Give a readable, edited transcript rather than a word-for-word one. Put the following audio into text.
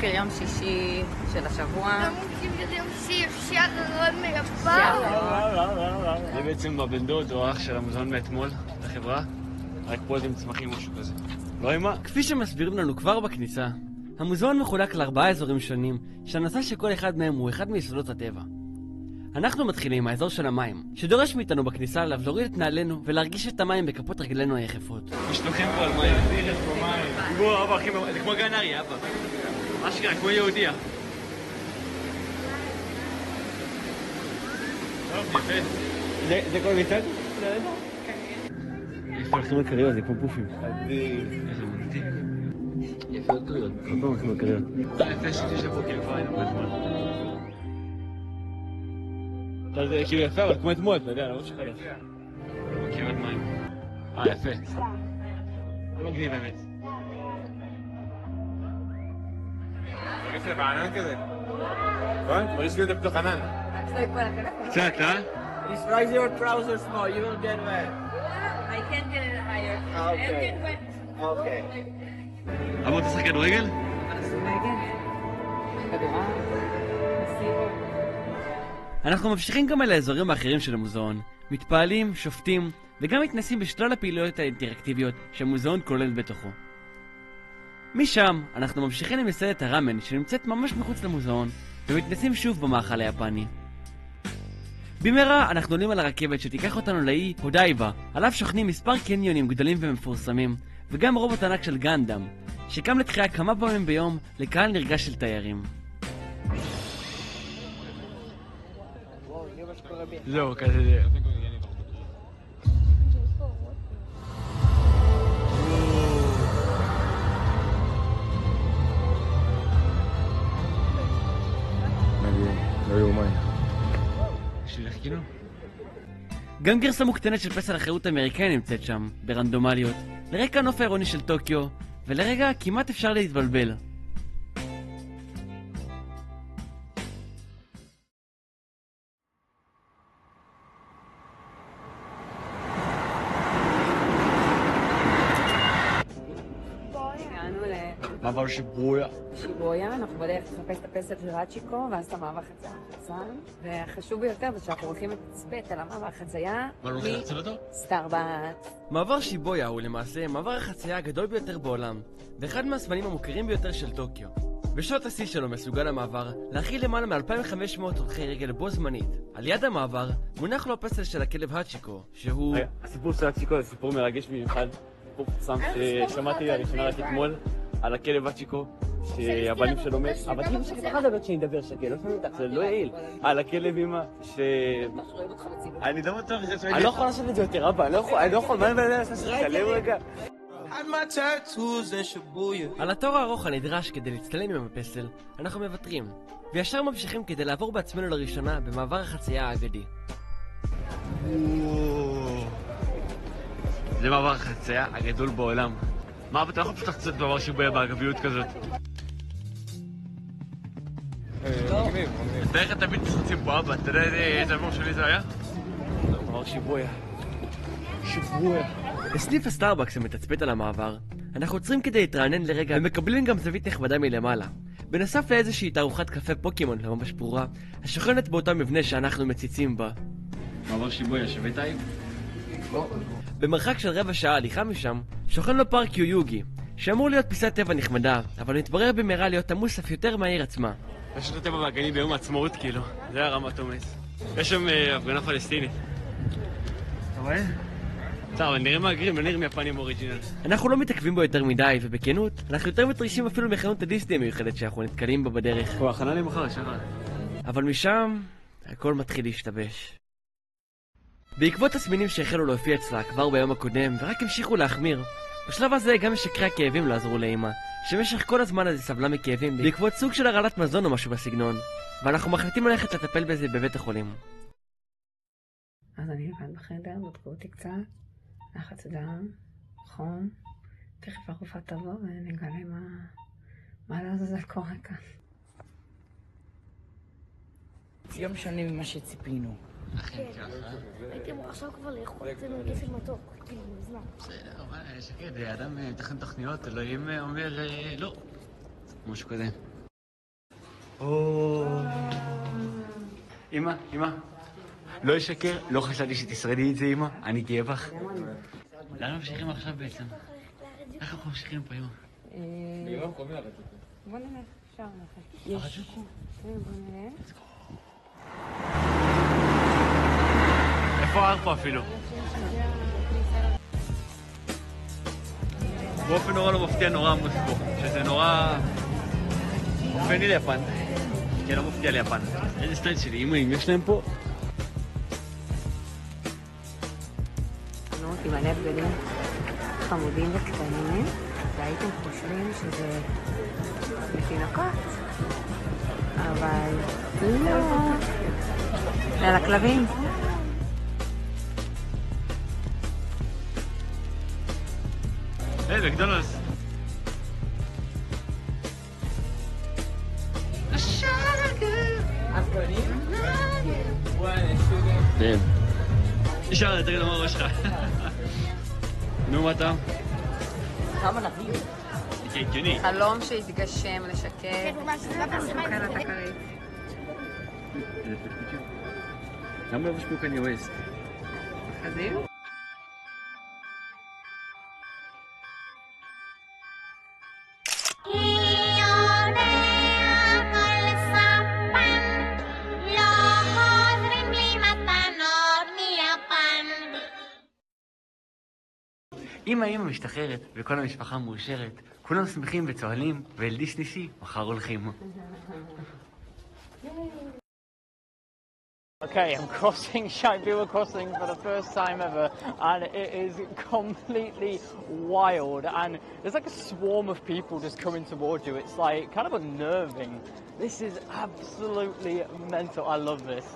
בוקר יום שישי של השבוע. יום שישי אפשר לראות מרפאה. זה בעצם הבן דוד או האח של המוזיאון מאתמול, לחברה. רק פה זה מצמחים משהו כזה. לא אימה? כפי שמסבירים לנו כבר בכניסה, המוזיאון מחולק ל4 אזורים שונים, שהנושא שכל אחד מהם הוא אחד מיסודות הטבע. אנחנו מתחילים עם האזור של המים, שדורש מאיתנו בכניסה אליו להוריד את נעלינו ולהרגיש את המים בכפות רגלינו היחפות. משלוחים פה על מים. דיבור אבא, אחי, זה כמו גן אריה, אבא. מה שקרה, כמו יהודיה. טוב, יפה. זה כל מצד? לא יודע. יפה, הולכים לקריות, זה כמו פופים. איזה מונתי. יפה, עוד קריות. כל פעם הולכים לקריות. יפה, עשיתי שפה כאילו כבר היינו פה אתמול. זה כאילו יפה, אבל כמו אתמול, אתה יודע, למרות שחדש. מכיר את מים. יפה. זה מגניב באמת. מרגיש לי בענן כזה. נכון? מרגיש לי בתוך ענן. קצת, Please raise your trousers more, you will get wet. I can't get it higher. Okay. אבא, אתה שחק כדורגל? אנחנו ממשיכים גם על האזורים האחרים של המוזיאון, מתפעלים, שופטים, וגם מתנסים בשלל הפעילויות האינטראקטיביות שהמוזיאון כולל בתוכו. משם אנחנו ממשיכים למסעדת הראמן שנמצאת ממש מחוץ למוזיאון, ומתנסים שוב במאכל היפני. במהרה אנחנו עולים על הרכבת שתיקח אותנו לאי הודייבה, עליו שוכנים מספר קניונים גדולים ומפורסמים, וגם רובוט ענק של גנדאם, שקם לתחייה כמה פעמים ביום לקהל נרגש של תיירים. זהו, כזה זה. לא יאומן. שילך כאילו? גם גרסה מוקטנת של פסל החירות האמריקאי נמצאת שם, ברנדומליות, לרקע הנוף העירוני של טוקיו, ולרגע כמעט אפשר להתבלבל. מעבר שיבויה. שיבויה, אנחנו בדרך לחפש את הפסל של האצ'יקו, ואז את המעבר חצייה החצן. והחשוב ביותר זה שאנחנו הולכים לתצפת על המעבר חצייה מסטארבקס. מעבר שיבויה הוא למעשה מעבר החצייה הגדול ביותר בעולם, ואחד מהסמלים המוכרים ביותר של טוקיו. בשעות השיא שלו מסוגל המעבר להכיל למעלה מ-2500 הולכי רגל בו זמנית. על יד המעבר מונח לו הפסל של הכלב האצ'יקו, שהוא... הסיפור של האצ'יקו זה סיפור מרגש במיוחד. סיפור פצם ששמעתי הראשונה רק אתמול על הכלב האצ'יקו, שהבנים שלו מת. אבל כאילו שכבר לדבר כשאני אדבר שקל, לא שומעים אותך, זה לא יעיל. על הכלב אמא, אני לא בטוח שאני לא יכול לעשות את זה יותר, אבא, אני לא יכול, מה אני בן לעשות שתלם רגע? על התור הארוך הנדרש כדי להצטלם עם הפסל, אנחנו מוותרים, וישר ממשיכים כדי לעבור בעצמנו לראשונה במעבר החצייה האגדי. זה מעבר החצייה הגדול בעולם. מה, אתה לא יכול פשוט לחצות מעבר שיבויה באגביות כזאת? מגניב. אתה איך תמיד תחצים פה, אבא? אתה יודע איזה עבור שלי זה היה? מעבר שיבויה. בסניף הסטארבקס שמתצפת על המעבר, אנחנו עוצרים כדי להתרענן לרגע ומקבלים גם זווית נכבדה מלמעלה. בנוסף לאיזושהי תערוכת קפה פוקימון לא ממש ברורה, השוכנת באותו מבנה שאנחנו מציצים בה. מעבר שיבויה שווה טייב? במרחק של רבע שעה הליכה משם, שוכן לו פארק יויוגי, שאמור להיות פיסת טבע נחמדה, אבל מתברר במהרה להיות עמוס אף יותר מהעיר עצמה. יש את הטבע והגנים ביום העצמאות כאילו, זה הרמת עומס. יש שם הפגנה פלסטינית. אתה רואה? טוב, אבל נראה מהגרים, לא נראה מיפנים אוריג'ינל. אנחנו לא מתעכבים בו יותר מדי, ובכנות, אנחנו יותר מתרישים אפילו מחנות הדיסני המיוחדת שאנחנו נתקלים בה בדרך. הוא הכנה למחר, שחר. אבל משם, הכל מתחיל להשתבש. בעקבות תסמינים שהחלו להופיע אצלה כבר ביום הקודם, ורק המשיכו להחמיר, בשלב הזה גם משקרי הכאבים לא עזרו לאמא, שמשך כל הזמן הזה סבלה מכאבים בעקבות סוג של הרעלת מזון או משהו בסגנון, ואנחנו מחליטים ללכת לטפל בזה בבית החולים. אז אני לבד בחדר, בדקו אותי קצת, לחץ דם, חום, תכף הרופאה תבוא ונגלה מה לעזאזל קורה כאן. יום שונה ממה שציפינו. הייתי אמור עכשיו כבר לאכול את זה מגפן מתוק, כאילו מזמן. בסדר, אבל שקד, אדם מתכנן תוכניות, אלוהים אומר לא. משהו כזה. אמא, לא ישקר, לא חשבתי שתשרדי את זה, אמא, אני גאה בך. לאן ממשיכים עכשיו בעצם? איך אנחנו ממשיכים פה, אמא? בוא נלך, אפשר ללכת. יש. בוא נלך. איפה ההר פה אפילו? באופן נורא לא מפתיע, נורא עמוס פה, שזה נורא אופייני ליפן, כי לא מפתיע ליפן. איזה סטייל שלי, אמא, אם יש להם פה? חנות עם מלא בגדים חמודים וקטנים, והייתם חושבים שזה לתינוקות, אבל לא, זה על הכלבים. היי, מקדונלדס. כן. נשאר, תגיד לו מה ראש שלך. נו, מה אתה? כמה נביא? זה הגיוני. חלום שהתגשם לשקר. למה לא בשבוע קניה ווסט? חזיר? אמא משתחררת וכל המשפחה מאושרת, כולם שמחים וצוהלים, ואל דיש ניסי מחר הולכים. Okay, I'm crossing Shaibiwa Crossing for the first time ever, and it is completely wild, and there's like a swarm of people just coming towards you. It's like kind of unnerving. This is absolutely mental. I love this.